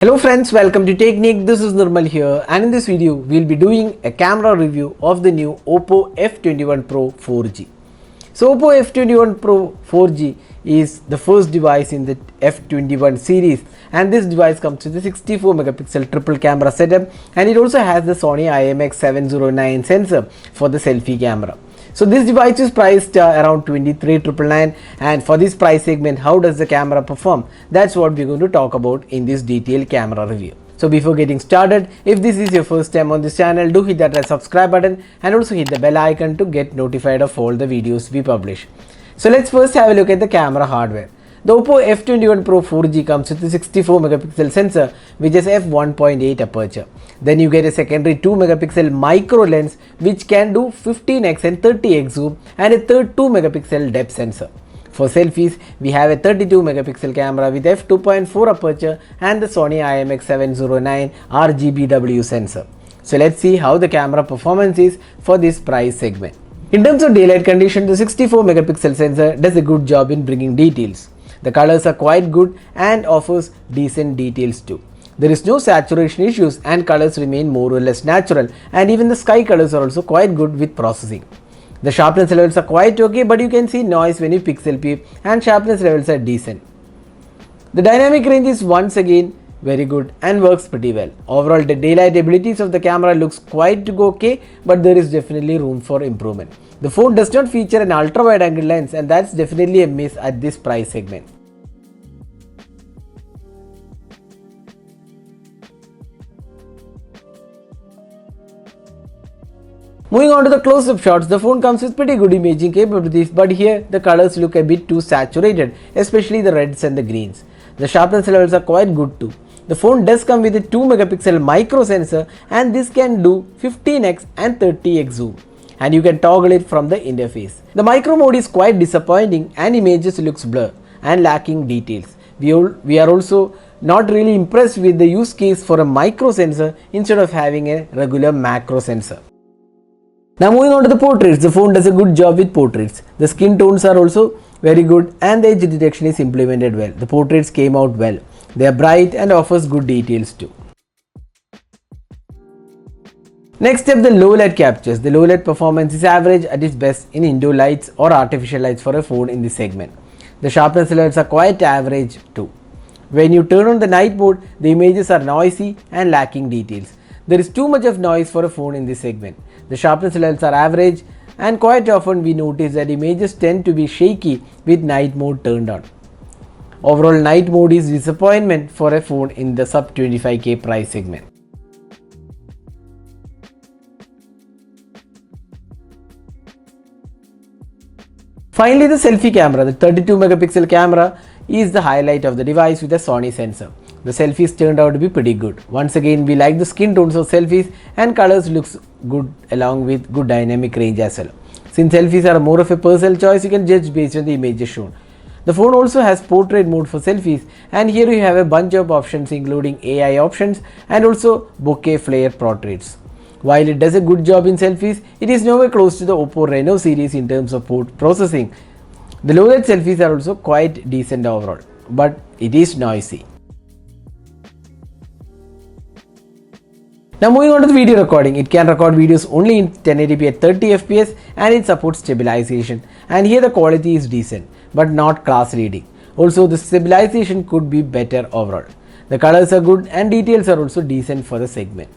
Hello friends, welcome to Technique. This is Nirmal here, and in this video we'll be doing a camera review of the new Oppo F21 Pro 4G. So Oppo F21 Pro 4G is the first device in the F21 series, and this device comes with a 64 megapixel triple camera setup, and it also has the Sony IMX709 sensor for the selfie camera. So this device is priced around 23,999, and for this price segment, how does the camera perform? That's what we're going to talk about in this detailed camera review. So before getting started, if this is your first time on this channel, do hit that red subscribe button and also hit the bell icon to get notified of all the videos we publish. So let's first have a look at the camera hardware. The Oppo F21 Pro 4G comes with a 64 megapixel sensor which is f1.8 aperture. Then you get a secondary 2 megapixel micro lens which can do 15x and 30x zoom, and a third 2 megapixel depth sensor. For selfies, we have a 32 megapixel camera with f2.4 aperture and the Sony IMX709 RGBW sensor. So let's see how the camera performance is for this price segment. In terms of daylight condition, the 64 megapixel sensor does a good job in bringing details. The colors are quite good and offers decent details too. There is no saturation issues and colors remain more or less natural, and even the sky colors are also quite good with processing. The sharpness levels are quite okay, but you can see noise when you pixel peep, and sharpness levels are decent. The dynamic range is once again very good and works pretty well. Overall, the daylight abilities of the camera looks quite okay, but there is definitely room for improvement. The phone does not feature an ultra wide angle lens, and that's definitely a miss at this price segment. Moving on to the close-up shots, the phone comes with pretty good imaging capabilities, but here the colors look a bit too saturated, especially the reds and the greens. The sharpness levels are quite good too. The phone does come with a 2 megapixel micro sensor, and this can do 15x and 30x zoom, and you can toggle it from the interface. The micro mode is quite disappointing and images looks blur and lacking details. We are also not really impressed with the use case for a micro sensor instead of having a regular macro sensor. Now moving on to the portraits, the phone does a good job with portraits. The skin tones are also very good and the edge detection is implemented well. The portraits came out well. They are bright and offers good details too. Next up, the low light captures. The low light performance is average at its best in indoor lights or artificial lights for a phone in this segment. The sharpness levels are quite average too. When you turn on the night mode, the images are noisy and lacking details. There is too much of noise for a phone in this segment. The sharpness levels are average, and quite often we notice that images tend to be shaky with night mode turned on. Overall, night mode is disappointment for a phone in the sub 25k price segment. Finally, the selfie camera. The 32 megapixel camera is the highlight of the device with a Sony sensor. The selfies turned out to be pretty good. Once again, we like the skin tones of selfies, and colors looks good along with good dynamic range as well. Since selfies are more of a personal choice, you can judge based on the images shown. The phone also has portrait mode for selfies, and here you have a bunch of options including AI options and also bokeh flare portraits. While it does a good job in selfies, it is nowhere close to the Oppo Reno series in terms of processing. The low light selfies are also quite decent overall, but it is noisy. Now moving on to the video recording, it can record videos only in 1080p at 30 fps, and it supports stabilization, and here the quality is decent but not class leading. Also, the stabilization could be better overall. The colors are good and details are also decent for the segment.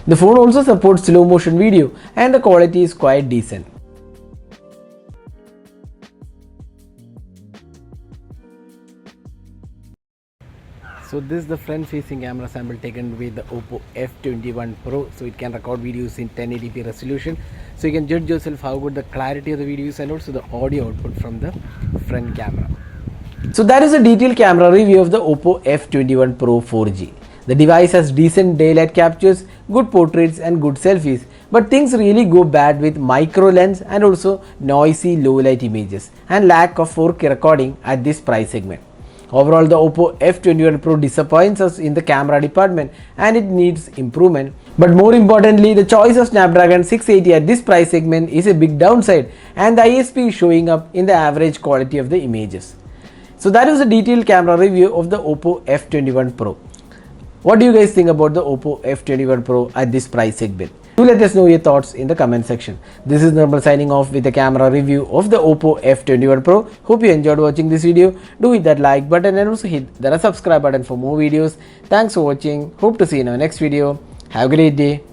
The phone also supports slow motion video, and the quality is quite decent. So this is the front facing camera sample taken with the Oppo F21 Pro. So it can record videos in 1080p resolution. So you can judge yourself how good the clarity of the videos and also the audio output from the front camera. So that is a detailed camera review of the Oppo F21 Pro 4G. The device has decent daylight captures, good portraits and good selfies, but things really go bad with micro lens and also noisy low light images and lack of 4K recording at this price segment. Overall, the Oppo F21 Pro disappoints us in the camera department and it needs improvement. But more importantly, the choice of Snapdragon 680 at this price segment is a big downside, and the ISP is showing up in the average quality of the images. So that is a detailed camera review of the Oppo F21 Pro. What do you guys think about the Oppo F21 Pro at this price segment? Do let us know your thoughts in the comment section. This is Nirmal signing off with a camera review of the Oppo F21 Pro. Hope you enjoyed watching this video. Do hit that like button and also hit the subscribe button for more videos. Thanks for watching. Hope to see you in our next video. Have a great day.